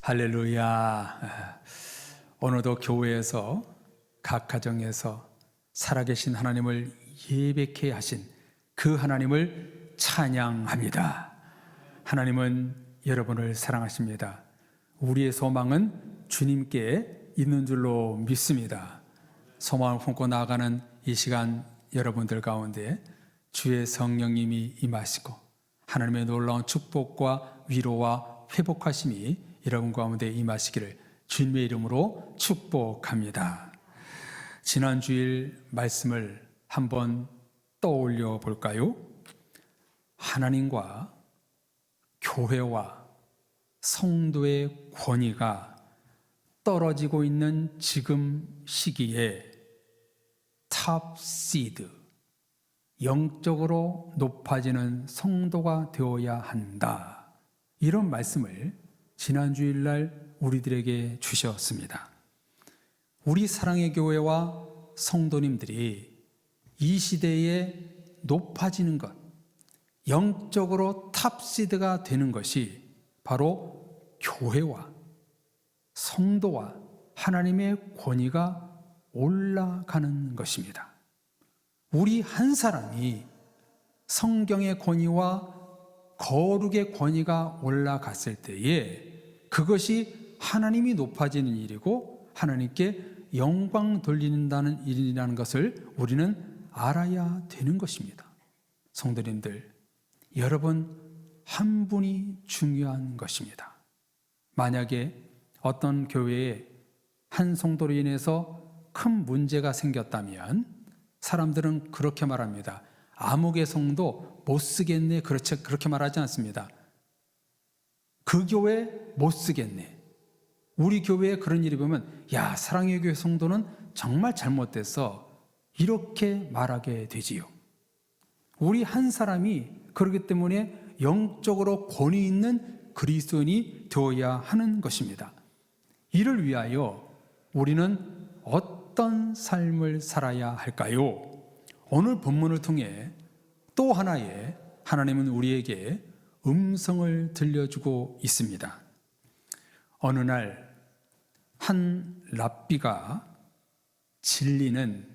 할렐루야. 오늘도 교회에서 각 가정에서 살아계신 하나님을 예배케 하신 그 하나님을 찬양합니다. 하나님은 여러분을 사랑하십니다. 우리의 소망은 주님께 있는 줄로 믿습니다. 소망을 품고 나아가는 이 시간 여러분들 가운데 주의 성령님이 임하시고 하나님의 놀라운 축복과 위로와 회복하심이 여러분 가운데 임하시기를 주님의 이름으로 축복합니다. 지난 주일 말씀을 한번 떠올려 볼까요? 하나님과 교회와 성도의 권위가 떨어지고 있는 지금 시기에 탑시드, 영적으로 높아지는 성도가 되어야 한다. 이런 말씀을 지난 주일날 우리들에게 주셨습니다. 우리 사랑의 교회와 성도님들이 이 시대에 높아지는 것, 영적으로 탑시드가 되는 것이 바로 교회와 성도와 하나님의 권위가 올라가는 것입니다. 우리 한 사람이 성경의 권위와 거룩의 권위가 올라갔을 때에 그것이 하나님이 높아지는 일이고 하나님께 영광 돌린다는 일이라는 것을 우리는 알아야 되는 것입니다. 성도님들, 여러분 한 분이 중요한 것입니다. 만약에 어떤 교회에 한 성도로 인해서 큰 문제가 생겼다면 사람들은 그렇게 말합니다. 아무개 성도 못 쓰겠네. 그렇게 말하지 않습니다. 그 교회 못 쓰겠네. 우리 교회에 그런 일이 보면 야, 사랑의 교회 성도는 정말 잘못됐어. 이렇게 말하게 되지요. 우리 한 사람이 그렇기 때문에 영적으로 권위 있는 그리스도인이 되어야 하는 것입니다. 이를 위하여 우리는 어떤 삶을 살아야 할까요? 오늘 본문을 통해 또 하나의 하나님은 우리에게 음성을 들려주고 있습니다. 어느 날 한 랍비가 진리는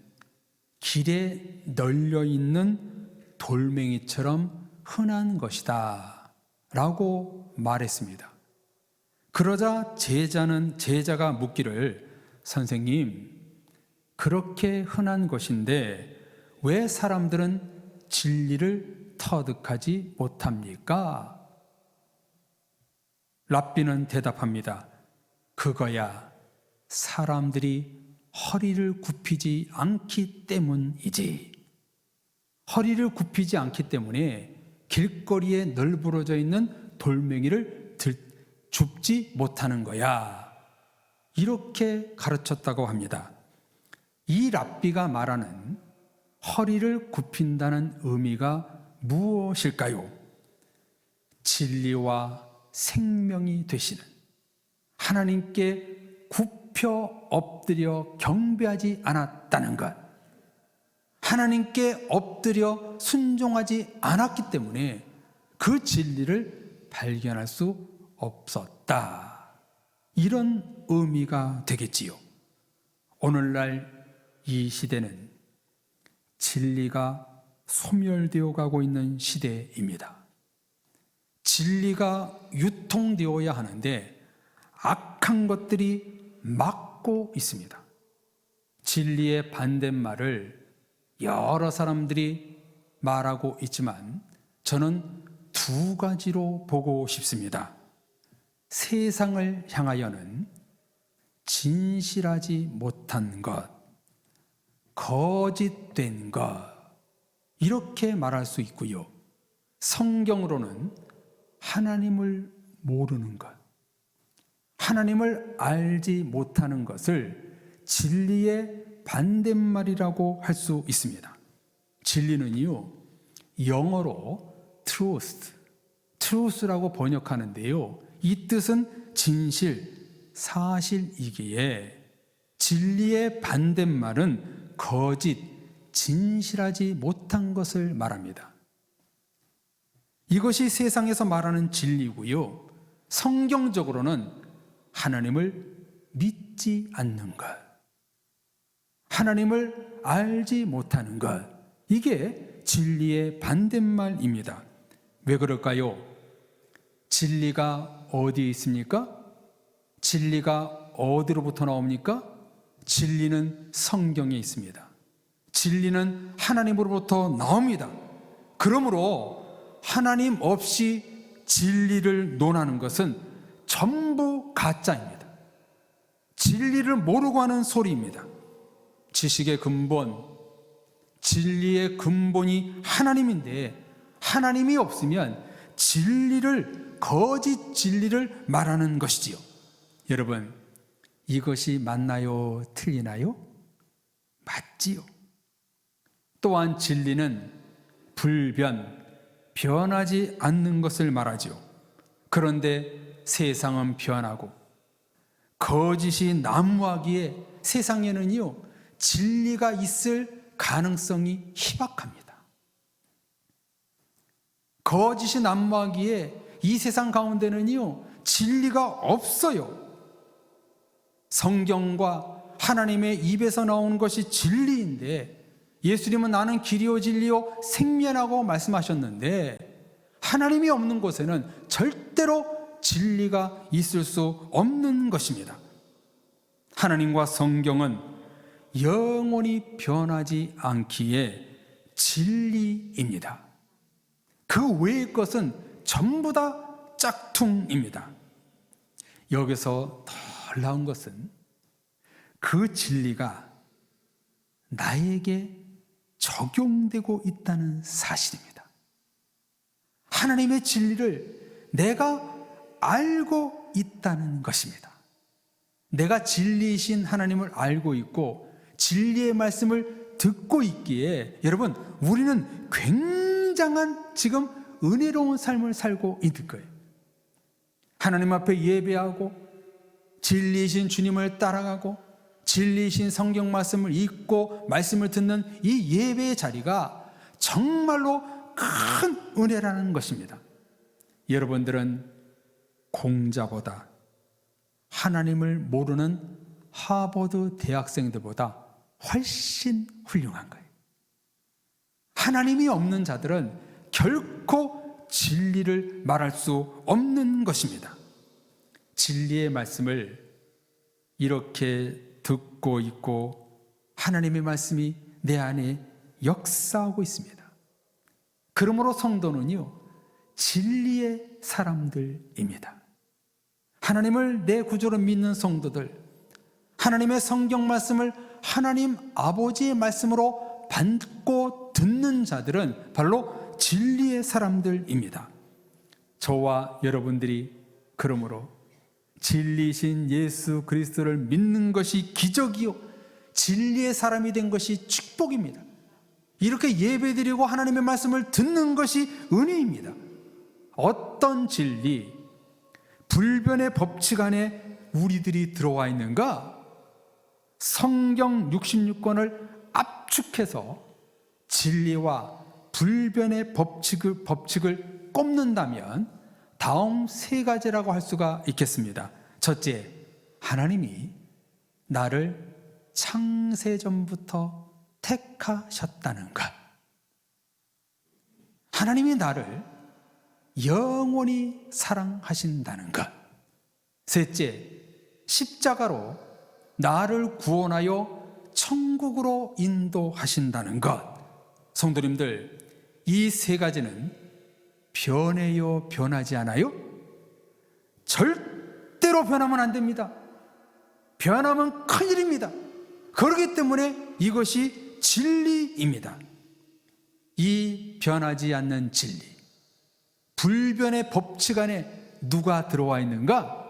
길에 널려있는 돌멩이처럼 흔한 것이다 라고 말했습니다. 그러자 제자가 묻기를 선생님, 그렇게 흔한 것인데 왜 사람들은 진리를 터득하지 못합니까? 랍비는 대답합니다. 그거야 사람들이 허리를 굽히지 않기 때문이지. 허리를 굽히지 않기 때문에 길거리에 널브러져 있는 돌멩이를 줍지 못하는 거야. 이렇게 가르쳤다고 합니다. 이 랍비가 말하는 허리를 굽힌다는 의미가 무엇일까요? 진리와 생명이 되시는 하나님께 굽혀 엎드려 경배하지 않았다는 것, 하나님께 엎드려 순종하지 않았기 때문에 그 진리를 발견할 수 없었다. 이런 의미가 되겠지요. 오늘날 이 시대는 진리가 소멸되어 가고 있는 시대입니다. 진리가 유통되어야 하는데 악한 것들이 막고 있습니다. 진리의 반대말을 여러 사람들이 말하고 있지만 저는 두 가지로 보고 싶습니다. 세상을 향하여는 진실하지 못한 것, 거짓된 것, 이렇게 말할 수 있고요. 성경으로는 하나님을 모르는 것, 하나님을 알지 못하는 것을 진리의 반대말이라고 할 수 있습니다. 진리는요, 영어로 truth라고 번역하는데요. 이 뜻은 진실, 사실이기에 진리의 반대말은 거짓, 진실하지 못한 것을 말합니다. 이것이 세상에서 말하는 진리고요. 성경적으로는 하나님을 믿지 않는 것, 하나님을 알지 못하는 것, 이게 진리의 반대말입니다. 왜 그럴까요? 진리가 어디에 있습니까? 진리가 어디로부터 나옵니까? 진리는 성경에 있습니다. 진리는 하나님으로부터 나옵니다. 그러므로 하나님 없이 진리를 논하는 것은 전부 가짜입니다. 진리를 모르고 하는 소리입니다. 지식의 근본, 진리의 근본이 하나님인데 하나님이 없으면 진리를, 거짓 진리를 말하는 것이지요. 여러분, 이것이 맞나요? 틀리나요? 맞지요. 또한 진리는 불변, 변하지 않는 것을 말하지요. 그런데 세상은 변하고 거짓이 난무하기에 세상에는요, 진리가 있을 가능성이 희박합니다. 거짓이 난무하기에 이 세상 가운데는요, 진리가 없어요. 성경과 하나님의 입에서 나오는 것이 진리인데, 예수님은 나는 길이요 진리요 생명이라고 말씀하셨는데, 하나님이 없는 곳에는 절대로 진리가 있을 수 없는 것입니다. 하나님과 성경은 영원히 변하지 않기에 진리입니다. 그 외의 것은 전부 다 짝퉁입니다. 여기서 놀라운 것은 그 진리가 나에게 적용되고 있다는 사실입니다. 하나님의 진리를 내가 알고 있다는 것입니다. 내가 진리이신 하나님을 알고 있고 진리의 말씀을 듣고 있기에 여러분, 우리는 굉장한 지금 은혜로운 삶을 살고 있는 거예요. 하나님 앞에 예배하고 진리이신 주님을 따라가고 진리이신 성경 말씀을 읽고 말씀을 듣는 이 예배의 자리가 정말로 큰 은혜라는 것입니다. 여러분들은 공자보다 하나님을 모르는 하버드 대학생들보다 훨씬 훌륭한 거예요. 하나님이 없는 자들은 결코 진리를 말할 수 없는 것입니다. 진리의 말씀을 이렇게 듣고 있고 하나님의 말씀이 내 안에 역사하고 있습니다. 그러므로 성도는요, 진리의 사람들입니다. 하나님을 내 구주로 믿는 성도들, 하나님의 성경 말씀을 하나님 아버지의 말씀으로 받고 듣는 자들은 바로 진리의 사람들입니다. 저와 여러분들이 그러므로 진리이신 예수 그리스도를 믿는 것이 기적이요 진리의 사람이 된 것이 축복입니다. 이렇게 예배드리고 하나님의 말씀을 듣는 것이 은혜입니다. 어떤 진리, 불변의 법칙 안에 우리들이 들어와 있는가? 성경 66권을 압축해서 진리와 불변의 법칙을 꼽는다면 다음 세 가지라고 할 수가 있겠습니다. 첫째, 하나님이 나를 창세전부터 택하셨다는 것. 하나님이 나를 영원히 사랑하신다는 것. 셋째, 십자가로 나를 구원하여 천국으로 인도하신다는 것. 성도님들, 이 세 가지는 변해요, 변하지 않아요? 절대로 변하면 안 됩니다. 변하면 큰일입니다. 그렇기 때문에 이것이 진리입니다. 이 변하지 않는 진리, 불변의 법칙 안에 누가 들어와 있는가?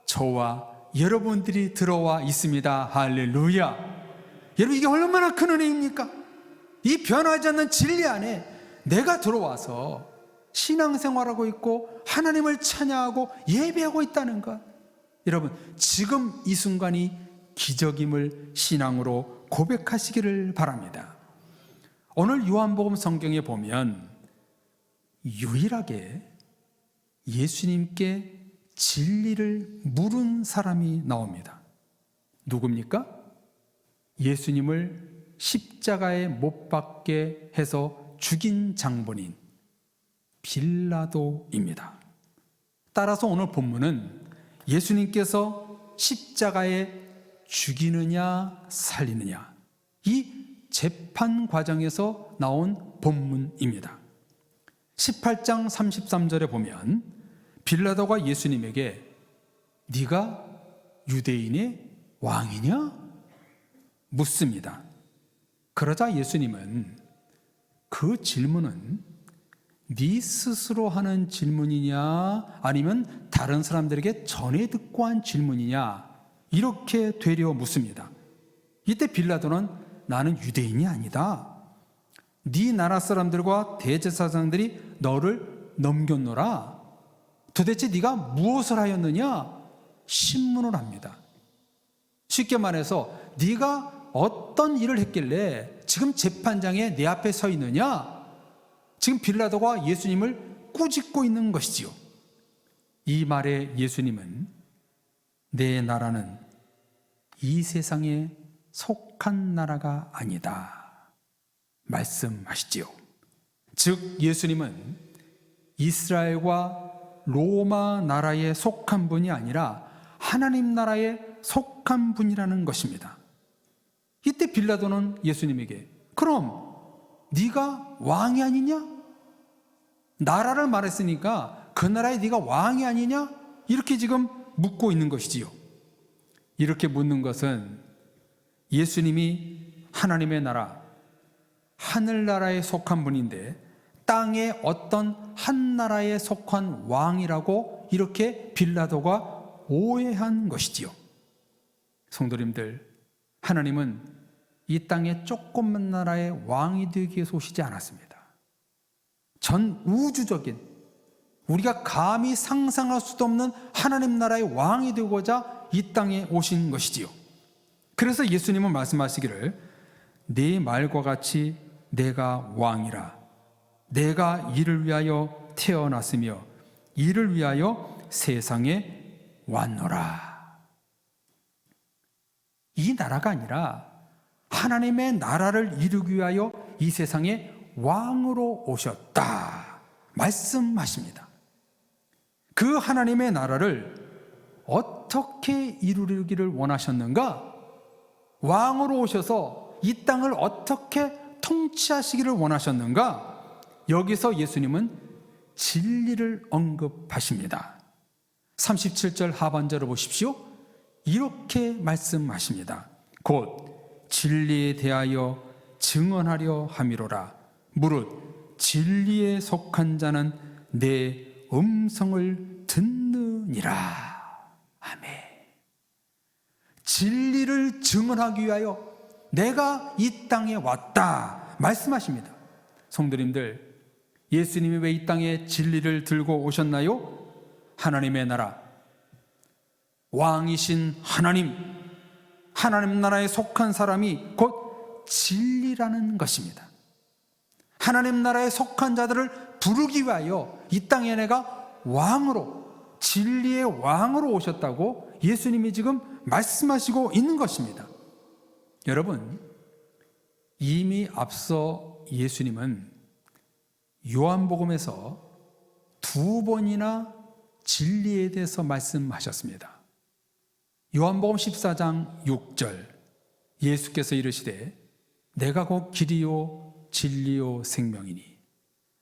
저와 여러분들이 들어와 있습니다. 할렐루야. 여러분, 이게 얼마나 큰 은혜입니까? 이 변하지 않는 진리 안에 내가 들어와서 신앙생활하고 있고 하나님을 찬양하고 예배하고 있다는 것. 여러분, 지금 이 순간이 기적임을 신앙으로 고백하시기를 바랍니다. 오늘 요한복음 성경에 보면 유일하게 예수님께 진리를 물은 사람이 나옵니다. 누굽니까? 예수님을 십자가에 못 박게 해서 죽인 장본인 빌라도입니다. 따라서 오늘 본문은 예수님께서 십자가에 죽이느냐 살리느냐, 이 재판 과정에서 나온 본문입니다. 18장 33절에 보면 빌라도가 예수님에게 네가 유대인의 왕이냐? 묻습니다. 그러자 예수님은 그 질문은 네 스스로 하는 질문이냐 아니면 다른 사람들에게 전해 듣고 한 질문이냐, 이렇게 되려 묻습니다. 이때 빌라도는 나는 유대인이 아니다, 네 나라 사람들과 대제사장들이 너를 넘겼노라, 도대체 네가 무엇을 하였느냐 신문을 합니다. 쉽게 말해서 네가 어떤 일을 했길래 지금 재판장에 내 앞에 서 있느냐, 지금 빌라도가 예수님을 꾸짖고 있는 것이지요. 이 말에 예수님은 내 나라는 이 세상에 속한 나라가 아니다 말씀하시지요. 즉 예수님은 이스라엘과 로마 나라에 속한 분이 아니라 하나님 나라에 속한 분이라는 것입니다. 이때 빌라도는 예수님에게 그럼 네가 왕이 아니냐? 나라를 말했으니까 그 나라에 네가 왕이 아니냐? 이렇게 지금 묻고 있는 것이지요. 이렇게 묻는 것은 예수님이 하나님의 나라, 하늘나라에 속한 분인데 땅의 어떤 한 나라에 속한 왕이라고 이렇게 빌라도가 오해한 것이지요. 성도님들, 하나님은 이 땅의 조그만 나라의 왕이 되기 위해서 오시지 않았습니다. 전 우주적인, 우리가 감히 상상할 수도 없는 하나님 나라의 왕이 되고자 이 땅에 오신 것이지요. 그래서 예수님은 말씀하시기를 네 말과 같이 내가 왕이라, 내가 이를 위하여 태어났으며 이를 위하여 세상에 왔노라. 이 나라가 아니라 하나님의 나라를 이루기 위하여 이 세상에 왕으로 오셨다 말씀하십니다. 그 하나님의 나라를 어떻게 이루기를 원하셨는가? 왕으로 오셔서 이 땅을 어떻게 통치하시기를 원하셨는가? 여기서 예수님은 진리를 언급하십니다. 37절 하반절을 보십시오. 이렇게 말씀하십니다. 곧 진리에 대하여 증언하려 함이로라. 무릇 진리에 속한 자는 내 음성을 듣느니라. 아멘. 진리를 증언하기 위하여 내가 이 땅에 왔다 말씀하십니다. 성도님들, 예수님이 왜 이 땅에 진리를 들고 오셨나요? 하나님의 나라, 왕이신 하나님, 하나님 나라에 속한 사람이 곧 진리라는 것입니다. 하나님 나라에 속한 자들을 부르기 위하여 이 땅에 내가 왕으로, 진리의 왕으로 오셨다고 예수님이 지금 말씀하시고 있는 것입니다. 여러분, 이미 앞서 예수님은 요한복음에서 2번이나 진리에 대해서 말씀하셨습니다. 요한복음 14장 6절, 예수께서 이르시되 내가 곧 길이요 진리요 생명이니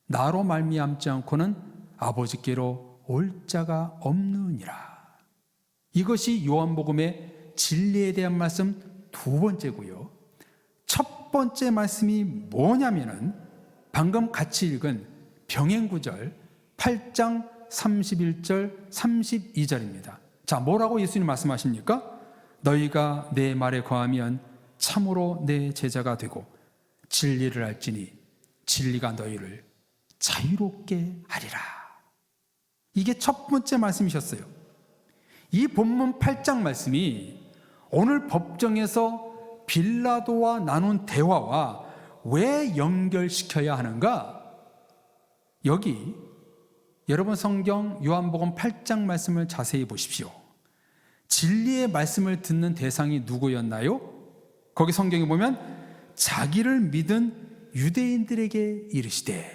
나로 말미암지 않고는 아버지께로 올 자가 없느니라. 이것이 요한복음의 진리에 대한 말씀 2번째고요. 첫 번째 말씀이 뭐냐면은 방금 같이 읽은 병행구절 8장 31절 32절입니다. 자, 뭐라고 예수님 말씀하십니까? 너희가 내 말에 거하면 참으로 내 제자가 되고 진리를 알지니 진리가 너희를 자유롭게 하리라. 이게 첫 번째 말씀이셨어요. 이 본문 8장 말씀이 오늘 법정에서 빌라도와 나눈 대화와 왜 연결시켜야 하는가? 여기 여러분 성경 요한복음 8장 말씀을 자세히 보십시오. 진리의 말씀을 듣는 대상이 누구였나요? 거기 성경에 보면 자기를 믿은 유대인들에게 이르시되,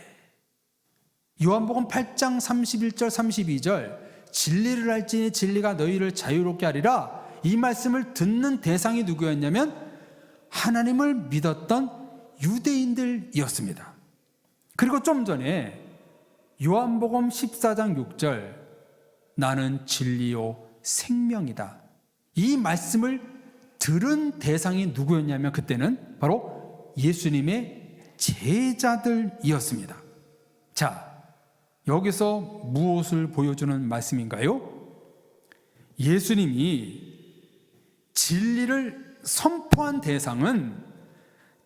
요한복음 8장 31절 32절 진리를 알지니 진리가 너희를 자유롭게 하리라, 이 말씀을 듣는 대상이 누구였냐면 하나님을 믿었던 유대인들이었습니다. 그리고 좀 전에 요한복음 14장 6절 나는 진리요 생명이다, 이 말씀을 들은 대상이 누구였냐면 그때는 바로 예수님의 제자들이었습니다. 자, 여기서 무엇을 보여주는 말씀인가요? 예수님이 진리를 선포한 대상은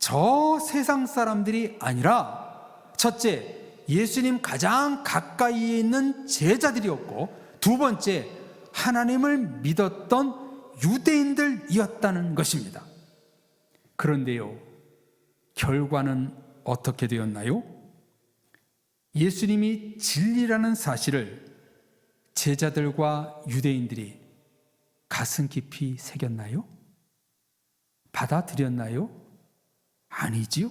저 세상 사람들이 아니라 첫째, 예수님 가장 가까이에 있는 제자들이었고, 두 번째, 하나님을 믿었던 유대인들이었다는 것입니다. 그런데요, 결과는 어떻게 되었나요? 예수님이 진리라는 사실을 제자들과 유대인들이 가슴 깊이 새겼나요? 받아들였나요? 아니지요.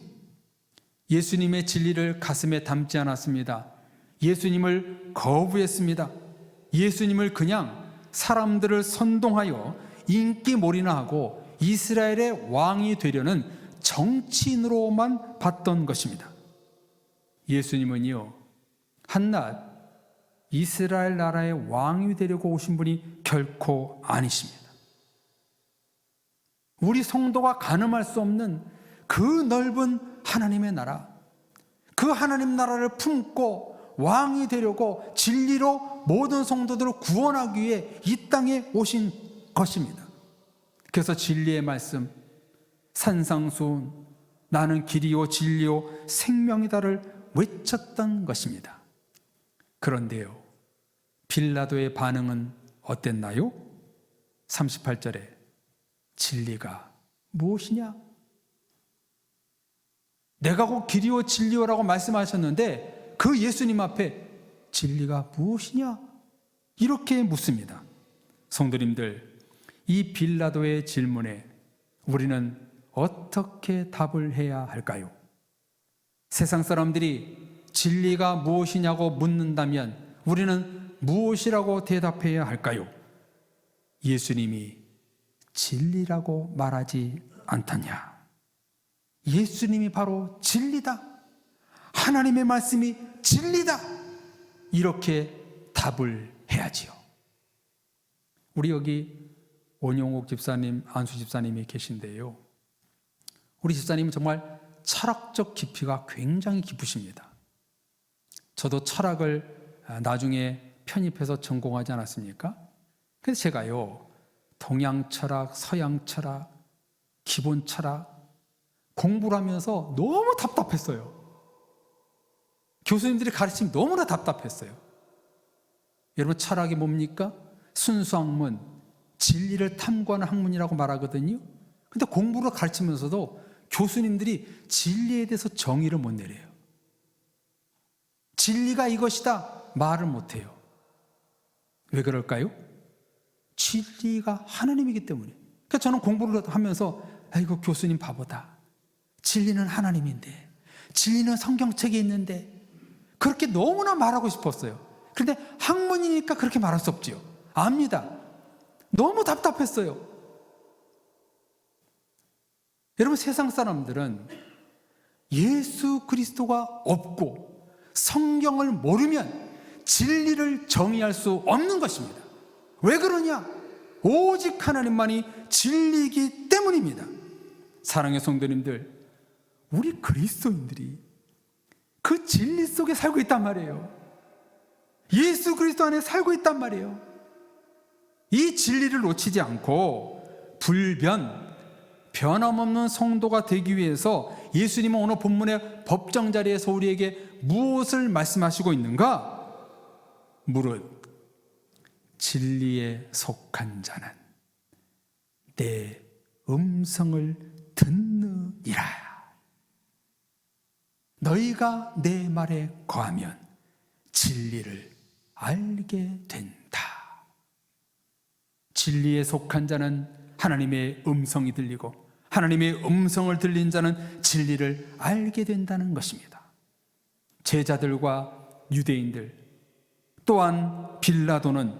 예수님의 진리를 가슴에 담지 않았습니다. 예수님을 거부했습니다. 예수님을 그냥 사람들을 선동하여 인기몰이나 하고 이스라엘의 왕이 되려는 정치인으로만 봤던 것입니다. 예수님은요, 한낱 이스라엘 나라의 왕이 되려고 오신 분이 결코 아니십니다. 우리 성도가 가늠할 수 없는 그 넓은 하나님의 나라, 그 하나님 나라를 품고 왕이 되려고 진리로 모든 성도들을 구원하기 위해 이 땅에 오신 것입니다. 그래서 진리의 말씀, 산상수훈, 나는 길이요 진리요 생명이다를 외쳤던 것입니다. 그런데요, 빌라도의 반응은 어땠나요? 38절에 진리가 무엇이냐? 내가 곧 길이요 진리요라고 말씀하셨는데 그 예수님 앞에 진리가 무엇이냐? 이렇게 묻습니다. 성도님들, 이 빌라도의 질문에 우리는 어떻게 답을 해야 할까요? 세상 사람들이 진리가 무엇이냐고 묻는다면 우리는 무엇이라고 대답해야 할까요? 예수님이 진리라고 말하지 않더냐? 예수님이 바로 진리다, 하나님의 말씀이 진리다, 이렇게 답을 해야지요. 우리 여기 원용옥 집사님, 안수 집사님이 계신데요, 우리 집사님은 정말 철학적 깊이가 굉장히 깊으십니다. 저도 철학을 나중에 편입해서 전공하지 않았습니까? 그래서 제가요, 동양 철학, 서양 철학, 기본 철학 공부를 하면서 너무 답답했어요. 교수님들이 가르치면 너무나 답답했어요. 여러분, 철학이 뭡니까? 순수학문, 진리를 탐구하는 학문이라고 말하거든요. 근데 공부를 가르치면서도 교수님들이 진리에 대해서 정의를 못 내려요. 진리가 이것이다 말을 못해요. 왜 그럴까요? 진리가 하나님이기 때문에. 그러니까 저는 공부를 하면서 아이고, 교수님 바보다, 진리는 하나님인데, 진리는 성경책에 있는데, 그렇게 너무나 말하고 싶었어요. 그런데 학문이니까 그렇게 말할 수 없지요. 압니다. 너무 답답했어요. 여러분, 세상 사람들은 예수 그리스도가 없고 성경을 모르면 진리를 정의할 수 없는 것입니다. 왜 그러냐? 오직 하나님만이 진리이기 때문입니다. 사랑의 성도님들, 우리 그리스도인들이 그 진리 속에 살고 있단 말이에요. 예수 그리스도 안에 살고 있단 말이에요. 이 진리를 놓치지 않고 변함없는 성도가 되기 위해서 예수님은 오늘 본문의 법정 자리에서 우리에게 무엇을 말씀하시고 있는가? 무릇 진리에 속한 자는 내 음성을 듣느니라. 너희가 내 말에 거하면 진리를 알게 된다. 진리에 속한 자는 하나님의 음성이 들리고 하나님의 음성을 들린 자는 진리를 알게 된다는 것입니다. 제자들과 유대인들 또한 빌라도는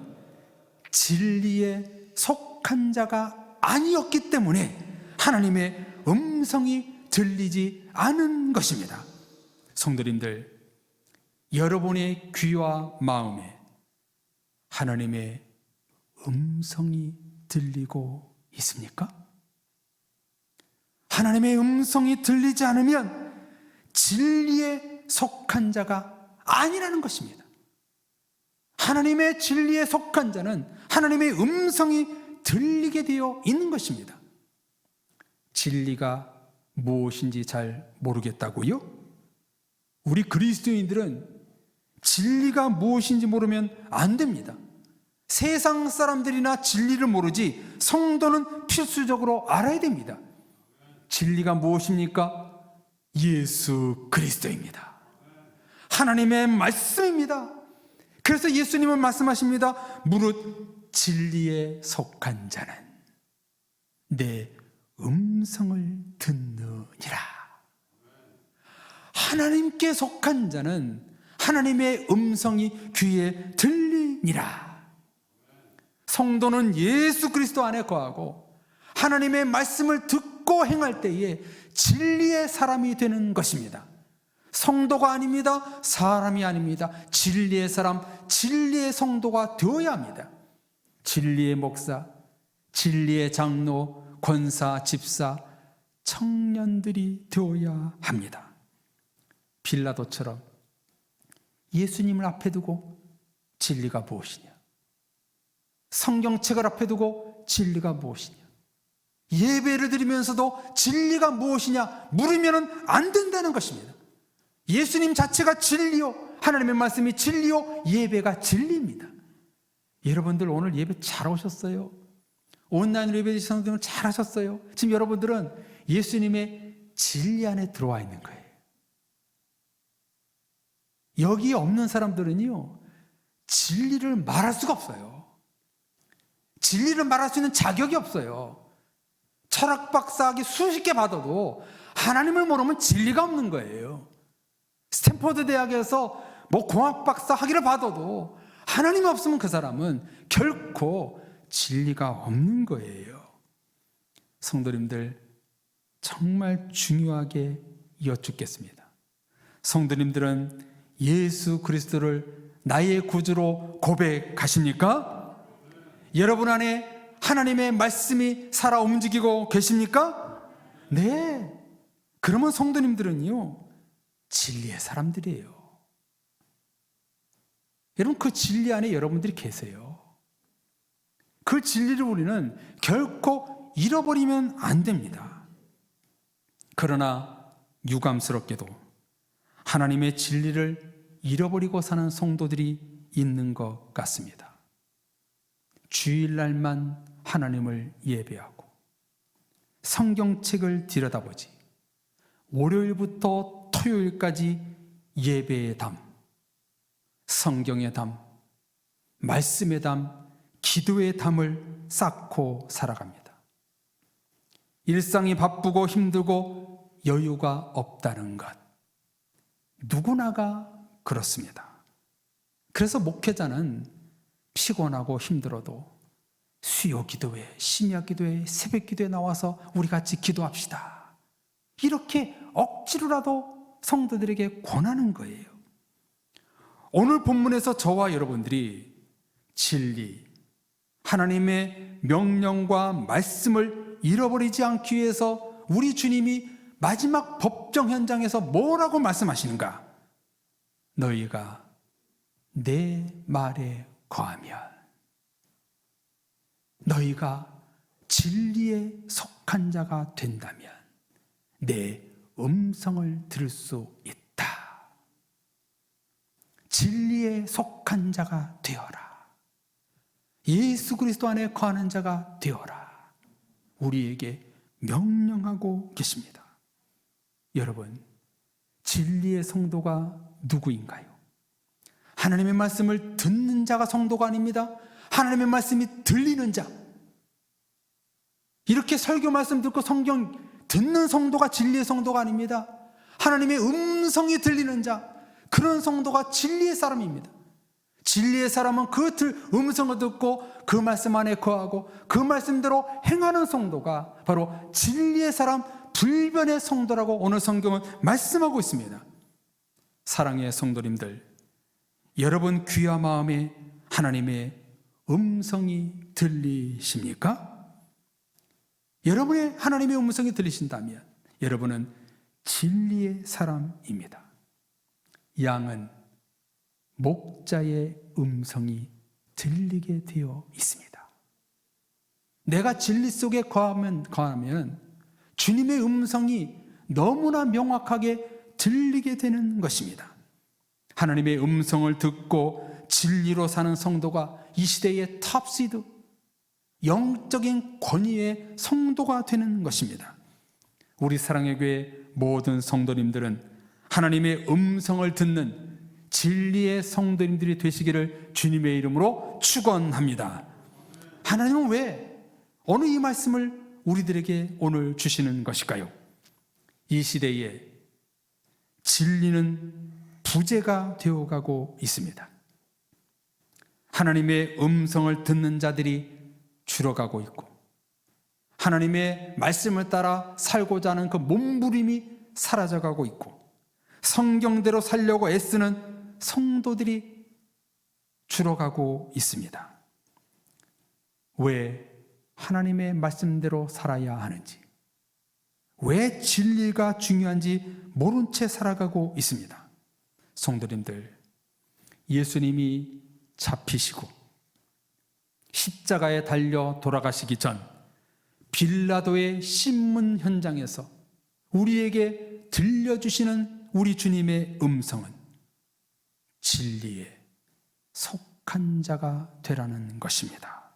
진리에 속한 자가 아니었기 때문에 하나님의 음성이 들리지 않은 것입니다. 성도님들, 여러분의 귀와 마음에 하나님의 음성이 들리고 있습니까? 하나님의 음성이 들리지 않으면 진리에 속한 자가 아니라는 것입니다. 하나님의 진리에 속한 자는 하나님의 음성이 들리게 되어 있는 것입니다. 진리가 무엇인지 잘 모르겠다고요? 우리 그리스도인들은 진리가 무엇인지 모르면 안 됩니다. 세상 사람들이나 진리를 모르지 성도는 필수적으로 알아야 됩니다. 진리가 무엇입니까? 예수 그리스도입니다. 하나님의 말씀입니다. 그래서 예수님은 말씀하십니다. 무릇 진리에 속한 자는 내 음성을 듣느니라. 하나님께 속한 자는 하나님의 음성이 귀에 들리니라. 성도는 예수 그리스도 안에 거하고 하나님의 말씀을 듣고 행할 때에 진리의 사람이 되는 것입니다. 성도가 아닙니다. 사람이 아닙니다. 진리의 사람, 진리의 성도가 되어야 합니다. 진리의 목사, 진리의 장로, 권사, 집사, 청년들이 되어야 합니다. 빌라도처럼 예수님을 앞에 두고 진리가 무엇이냐? 성경책을 앞에 두고 진리가 무엇이냐? 예배를 드리면서도 진리가 무엇이냐 물으면 안 된다는 것입니다. 예수님 자체가 진리요, 하나님의 말씀이 진리요, 예배가 진리입니다. 여러분들 오늘 예배 잘 오셨어요? 온라인으로 예배 드리는 성도들 잘 하셨어요? 지금 여러분들은 예수님의 진리 안에 들어와 있는 거예요. 여기에 없는 사람들은요, 진리를 말할 수가 없어요. 진리를 말할 수 있는 자격이 없어요. 철학 박사학위 수십 개 받아도 하나님을 모르면 진리가 없는 거예요. 스탠포드 대학에서 공학 박사 학위를 받아도 하나님이 없으면 그 사람은 결코 진리가 없는 거예요. 성도님들, 정말 중요하게 여쭙겠습니다. 성도님들은 예수 그리스도를 나의 구주로 고백하십니까? 여러분 안에 하나님의 말씀이 살아 움직이고 계십니까? 네. 그러면 성도님들은요, 진리의 사람들이에요. 여러분, 그 진리 안에 여러분들이 계세요. 그 진리를 우리는 결코 잃어버리면 안 됩니다. 그러나 유감스럽게도 하나님의 진리를 잃어버리고 사는 성도들이 있는 것 같습니다. 주일날만 하나님을 예배하고 성경책을 들여다보지 월요일부터 토요일까지 예배의 담, 성경의 담, 말씀의 담, 기도의 담을 쌓고 살아갑니다. 일상이 바쁘고 힘들고 여유가 없다는 것, 누구나가 그렇습니다. 그래서 목회자는 피곤하고 힘들어도 수요 기도회, 심야 기도회, 새벽 기도에 나와서 우리 같이 기도합시다, 이렇게 억지로라도 성도들에게 권하는 거예요. 오늘 본문에서 저와 여러분들이 진리, 하나님의 명령과 말씀을 잃어버리지 않기 위해서 우리 주님이 마지막 법정 현장에서 뭐라고 말씀하시는가? 너희가 내 말에 거하면, 너희가 진리에 속한 자가 된다면 내 음성을 들을 수 있다. 진리에 속한 자가 되어라. 예수 그리스도 안에 거하는 자가 되어라. 우리에게 명령하고 계십니다. 여러분, 진리의 성도가 누구인가요? 하나님의 말씀을 듣는 자가 성도가 아닙니다. 하나님의 말씀이 들리는 자. 이렇게 설교 말씀 듣고 성경 듣는 성도가 진리의 성도가 아닙니다. 하나님의 음성이 들리는 자, 그런 성도가 진리의 사람입니다. 진리의 사람은 그 음성을 듣고 그 말씀 안에 거하고 그 말씀대로 행하는 성도가 바로 진리의 사람, 불변의 성도라고 오늘 성경은 말씀하고 있습니다. 사랑의 성도님들, 여러분 귀와 마음에 하나님의 음성이 들리십니까? 여러분의 하나님의 음성이 들리신다면 여러분은 진리의 사람입니다. 양은 목자의 음성이 들리게 되어 있습니다. 내가 진리 속에 거하면 주님의 음성이 너무나 명확하게 들리게 되는 것입니다. 하나님의 음성을 듣고 진리로 사는 성도가 이 시대의 탑시드, 영적인 권위의 성도가 되는 것입니다. 우리 사랑의 교회 모든 성도님들은 하나님의 음성을 듣는 진리의 성도님들이 되시기를 주님의 이름으로 축원합니다. 하나님은 왜 어느 이 말씀을 우리들에게 오늘 주시는 것일까요? 이 시대에 진리는 부재가 되어가고 있습니다. 하나님의 음성을 듣는 자들이 줄어가고 있고 하나님의 말씀을 따라 살고자 하는 그 몸부림이 사라져가고 있고 성경대로 살려고 애쓰는 성도들이 줄어가고 있습니다. 왜 하나님의 말씀대로 살아야 하는지, 왜 진리가 중요한지 모른 채 살아가고 있습니다. 성도님들, 예수님이 잡히시고 십자가에 달려 돌아가시기 전 빌라도의 신문 현장에서 우리에게 들려주시는 우리 주님의 음성은 진리에 속한 자가 되라는 것입니다.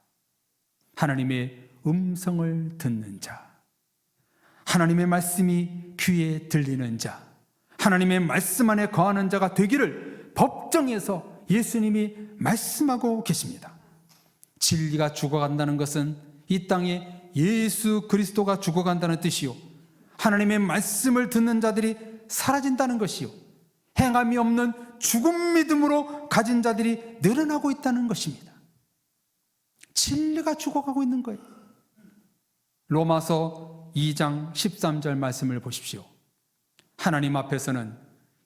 하나님의 음성을 듣는 자, 하나님의 말씀이 귀에 들리는 자, 하나님의 말씀 안에 거하는 자가 되기를 법정에서 예수님이 말씀하고 계십니다. 진리가 죽어간다는 것은 이 땅에 예수 그리스도가 죽어간다는 뜻이요, 하나님의 말씀을 듣는 자들이 사라진다는 것이요, 행함이 없는 죽은 믿음으로 가진 자들이 늘어나고 있다는 것입니다. 진리가 죽어가고 있는 거예요. 로마서 2장 13절 말씀을 보십시오. 하나님 앞에서는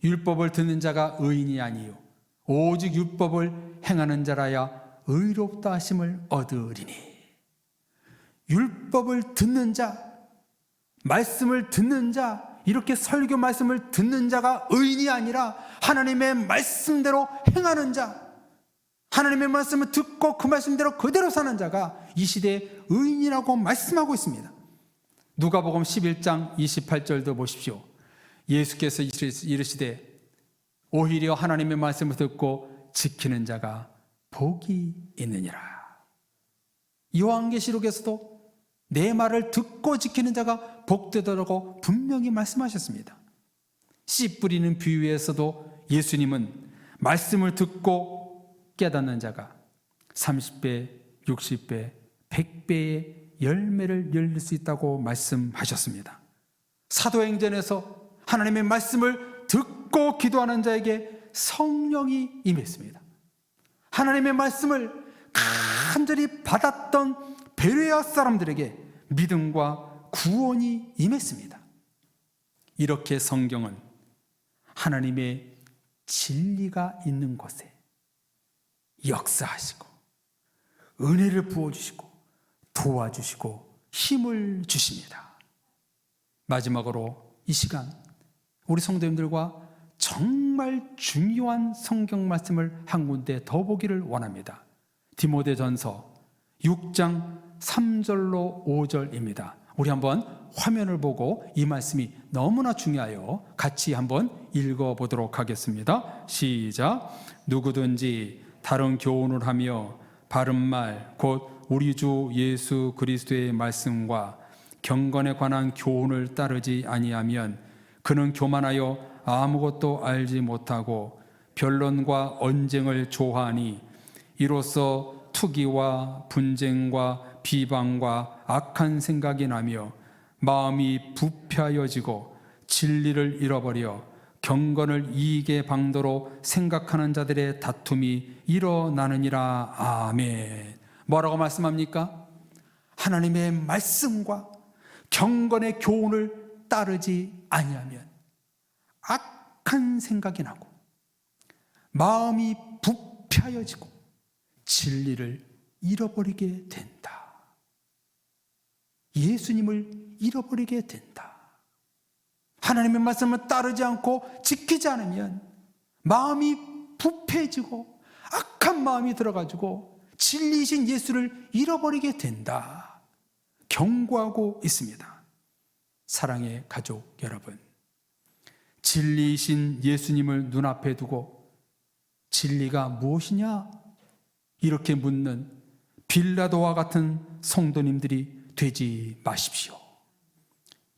율법을 듣는 자가 의인이 아니요 오직 율법을 행하는 자라야 의롭다 하심을 얻으리니. 율법을 듣는 자, 말씀을 듣는 자, 이렇게 설교 말씀을 듣는 자가 의인이 아니라 하나님의 말씀대로 행하는 자, 하나님의 말씀을 듣고 그 말씀대로 그대로 사는 자가 이 시대의 의인이라고 말씀하고 있습니다. 누가복음 11장 28절도 보십시오. 예수께서 이르시되 오히려 하나님의 말씀을 듣고 지키는 자가 복이 있느니라. 요한계시록에서도 내 말을 듣고 지키는 자가 복되더라고 분명히 말씀하셨습니다. 씨 뿌리는 비유에서도 예수님은 말씀을 듣고 깨닫는 자가 30배, 60배, 100배의 열매를 열릴 수 있다고 말씀하셨습니다. 사도행전에서 하나님의 말씀을 듣고 기도하는 자에게 성령이 임했습니다. 하나님의 말씀을 간절히 받았던 베레아 사람들에게 믿음과 구원이 임했습니다. 이렇게 성경은 하나님의 진리가 있는 곳에 역사하시고 은혜를 부어주시고 도와주시고 힘을 주십니다. 마지막으로 이 시간 우리 성도님들과 정말 중요한 성경 말씀을 한 군데 더 보기를 원합니다. 디모데전서 6장 3절로 5절입니다. 우리 한번 화면을 보고 이 말씀이 너무나 중요하여 같이 한번 읽어보도록 하겠습니다. 시작. 누구든지 다른 교훈을 하며 바른 말 곧 우리 주 예수 그리스도의 말씀과 경건에 관한 교훈을 따르지 아니하면 그는 교만하여 아무것도 알지 못하고 변론과 언쟁을 좋아하니 이로써 투기와 분쟁과 비방과 악한 생각이 나며 마음이 부패하여지고 진리를 잃어버려 경건을 이익의 방도로 생각하는 자들의 다툼이 일어나느니라. 아멘. 뭐라고 말씀합니까? 하나님의 말씀과 경건의 교훈을 따르지 아니하면 악한 생각이 나고 마음이 부패하여지고 진리를 잃어버리게 된다. 예수님을 잃어버리게 된다. 하나님의 말씀을 따르지 않고 지키지 않으면 마음이 부패해지고 악한 마음이 들어가지고 진리이신 예수를 잃어버리게 된다. 경고하고 있습니다. 사랑의 가족 여러분, 진리이신 예수님을 눈앞에 두고 진리가 무엇이냐? 이렇게 묻는 빌라도와 같은 성도님들이 되지 마십시오.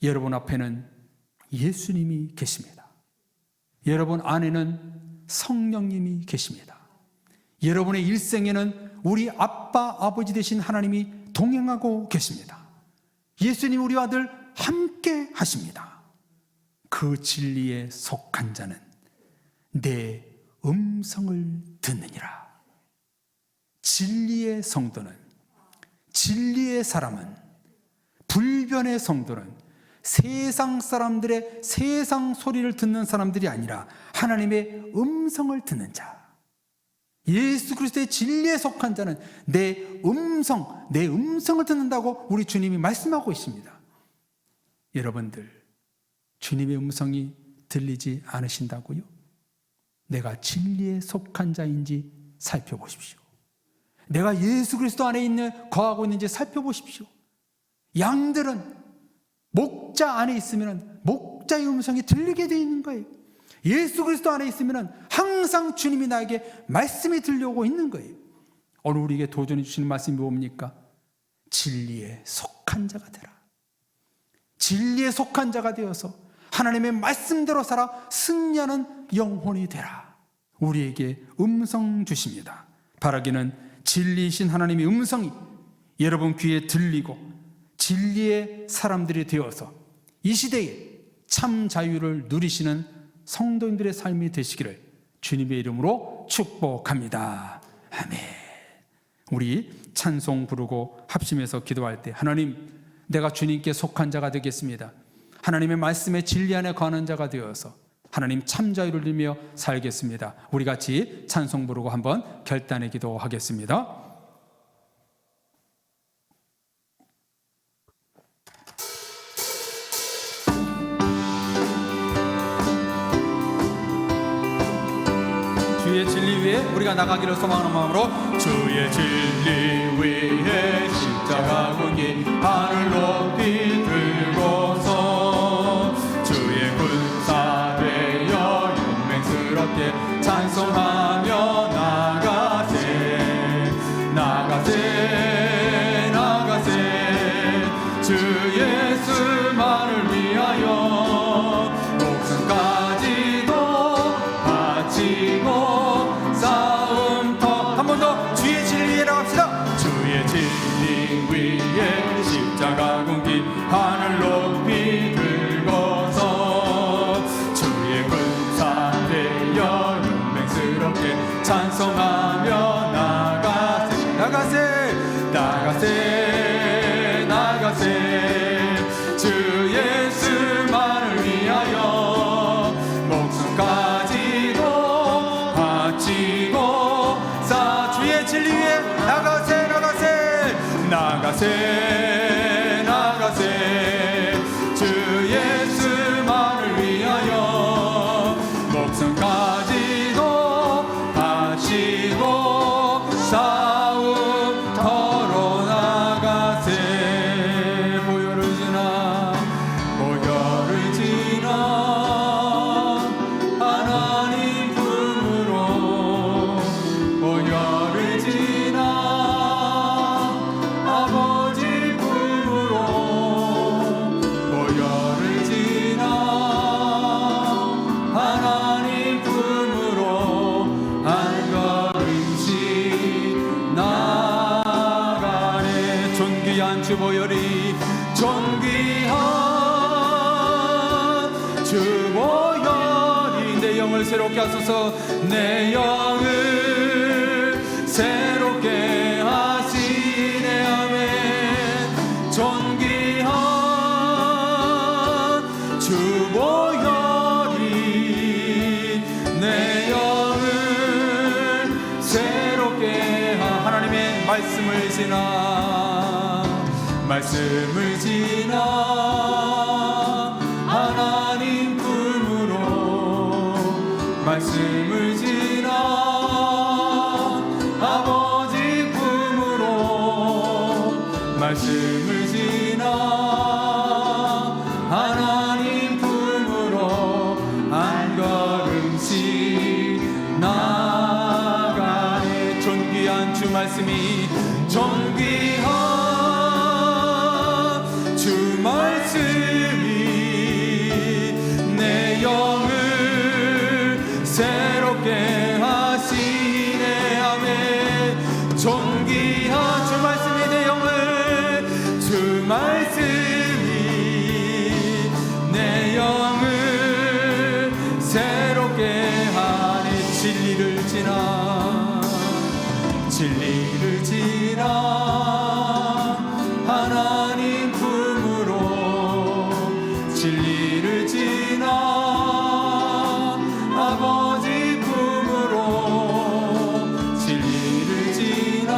여러분 앞에는 예수님이 계십니다. 여러분 안에는 성령님이 계십니다. 여러분의 일생에는 우리 아빠, 아버지 되신 하나님이 동행하고 계십니다. 예수님 우리 아들 함께 하십니다. 그 진리에 속한 자는 내 음성을 듣느니라. 진리의 성도는, 진리의 사람은, 불변의 성도는 세상 사람들의 세상 소리를 듣는 사람들이 아니라 하나님의 음성을 듣는 자, 예수 그리스도의 진리에 속한 자는 내 음성을 듣는다고 우리 주님이 말씀하고 있습니다. 여러분들, 주님의 음성이 들리지 않으신다고요? 내가 진리에 속한 자인지 살펴보십시오. 내가 예수 그리스도 안에 거하고 있는지 살펴보십시오. 양들은 목자 안에 있으면 목자의 음성이 들리게 되어 있는 거예요. 예수 그리스도 안에 있으면 항상 주님이 나에게 말씀이 들려오고 있는 거예요. 오늘 우리에게 도전해 주시는 말씀이 뭡니까? 진리에 속한 자가 되라. 진리에 속한 자가 되어서 하나님의 말씀대로 살아 승리하는 영혼이 되라. 우리에게 음성 주십니다. 바라기는 진리이신 하나님의 음성이 여러분 귀에 들리고 진리의 사람들이 되어서 이 시대에 참 자유를 누리시는 성도인들의 삶이 되시기를 주님의 이름으로 축복합니다. 아멘. 우리 찬송 부르고 합심해서 기도할 때, 하나님, 내가 주님께 속한 자가 되겠습니다. 하나님의 말씀의 진리 안에 거하는 자가 되어서 하나님 참 자유를 누리며 살겠습니다. 우리 같이 찬송 부르고 한번 결단의 기도하겠습니다. 주의 진리 위에 우리가 나가기를 소망하는 마음으로, 주의 진리 위에 십자가 군기 하늘 높이 들고서 주의 군사 되어 용맹스럽게 찬송하며 나가세 나가세 나가세. 주 예수만을 위하여 목숨까지도 바치고 십자가 군기 하늘 높이 들고서 주의 군사 되어 용맹스럽게 찬송하 주 보혈이 존귀한 주 보혈이 내 영을 새롭게 하소서. 내 영을 새롭게 하시네. 아멘. 존귀한 주 보혈이 내 영을 새롭게 하나님의 말씀을 지나 하나님 품으로 말씀을 지나 아버지 품으로 말씀을 지나 하나님 품으로 한 걸음씩 나가네. 존귀한 주 말씀이 존귀한 주 말씀이 내 영을 새롭게 하시네. 아멘. 존귀한 주 말씀이 내 영을 주 말씀이 내 영을 새롭게 하네. 진리를 지나 하나님 품으로 진리를 지나 아버지 품으로 진리를 지나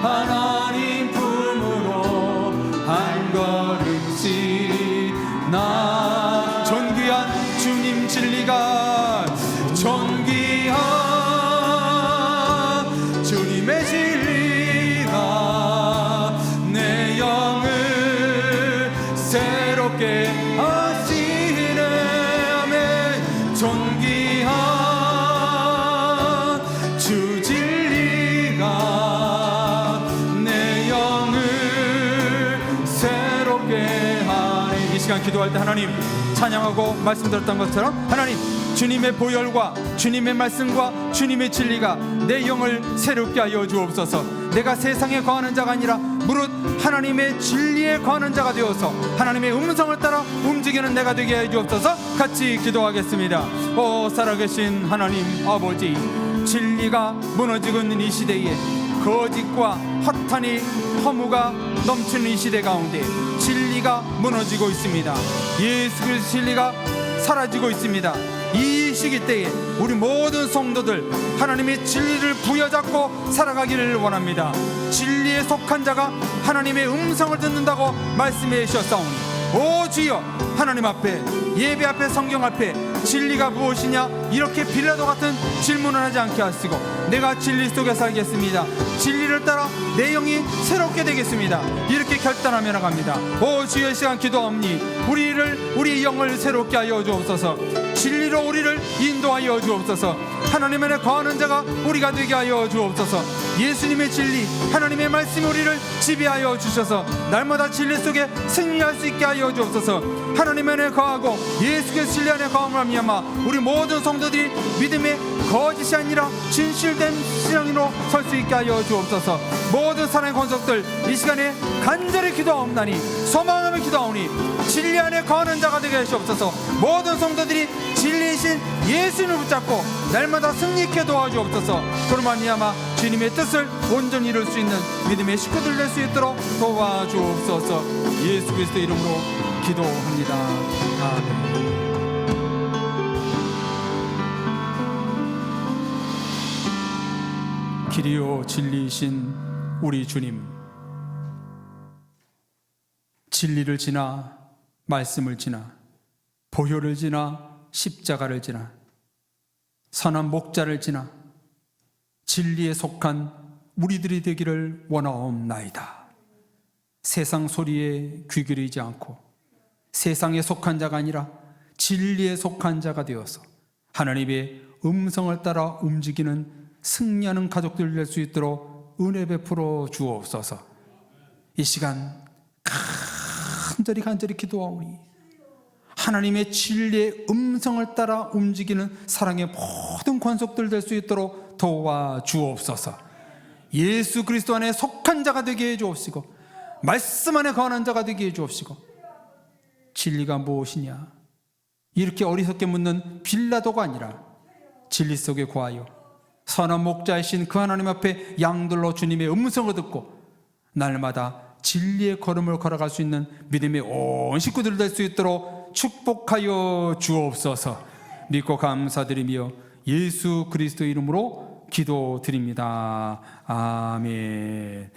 하나님 품으로 한 걸음씩 나. 존귀한 주님 진리가 존귀한 주님의 진리가 내 영을 새롭게 하시네. 아멘. 존귀한 주 진리가 내 영을 새롭게 하네. 이 시간 기도할 때 하나님 찬양하고 말씀 들었던 것처럼 하나님 주님의 보혈과 주님의 말씀과 주님의 진리가 내 영을 새롭게 하여 주옵소서. 내가 세상에 거하는 자가 아니라 무릇 하나님의 진리에 거하는 자가 되어서 하나님의 음성을 따라 움직이는 내가 되게 하여 주옵소서. 같이 기도하겠습니다. 오 살아계신 하나님 아버지, 진리가 무너지고 있는 이 시대에 거짓과 허탄이 허무가 넘치는 이 시대 가운데 진리가 무너지고 있습니다. 예수 그리스도 진리가 사라지고 있습니다. 이 시기 때에 우리 모든 성도들 하나님의 진리를 부여잡고 살아가기를 원합니다. 진리에 속한 자가 하나님의 음성을 듣는다고 말씀해 주셨사오니 오 주여, 하나님 앞에 예배 앞에 성경 앞에 진리가 무엇이냐 이렇게 빌라도 같은 질문을 하지 않게 하시고 내가 진리 속에 살겠습니다. 진리를 따라 내 영이 새롭게 되겠습니다. 이렇게 결단하며 나갑니다. 오 주여, 시간 기도하옵니 우리 영을 새롭게 하여 주옵소서. 진리로 우리를 인도하여 주옵소서. 하나님 안에 거하는 자가 우리가 되게 하여 주옵소서. 예수님의 진리 하나님의 말씀이 우리를 지배하여 주셔서 날마다 진리 속에 승리할 수 있게 하여 주옵소서. 하나님 안에 거하고 예수의 진리 안에 거함을 말미암아 우리 모든 성도들이 믿음의 거짓이 아니라 진실된 신앙으로 설 수 있게 하여 주옵소서. 모든 사랑의 권속들 이 시간에 간절히 기도하옵나니 소망하며 기도하오니 진리 안에 거하는 자가 되게 하시옵소서. 모든 성도들이 진리이신 예수님을 붙잡고 날마다 승리있게 도와주옵소서. 그로 말미암아 주님의 뜻을 온전히 이룰 수 있는 믿음의 식구들 될 수 있도록 도와주옵소서. 예수 그리스도 이름으로 기도합니다. 아멘. 길이요 진리이신 우리 주님, 진리를 지나 말씀을 지나 보혈을 지나 십자가를 지나 선한 목자를 지나 진리에 속한 우리들이 되기를 원하옵나이다. 세상 소리에 귀 기울이지 않고 세상에 속한 자가 아니라 진리에 속한 자가 되어서 하나님의 음성을 따라 움직이는 승리하는 가족들 될 수 있도록 은혜 베풀어 주옵소서. 이 시간 간절히 기도하오니 하나님의 진리의 음성을 따라 움직이는 사랑의 모든 권속들 될 수 있도록 도와주옵소서. 예수 그리스도 안에 속한 자가 되게 해 주옵시고, 말씀 안에 거하는 자가 되게 해 주옵시고, 진리가 무엇이냐 이렇게 어리석게 묻는 빌라도가 아니라 진리 속에 거하여 선한 목자이신 그 하나님 앞에 양들로 주님의 음성을 듣고 날마다 진리의 걸음을 걸어갈 수 있는 믿음의 온 식구들 될 수 있도록 축복하여 주옵소서. 믿고 감사드리며 예수 그리스도 이름으로 기도드립니다. 아멘.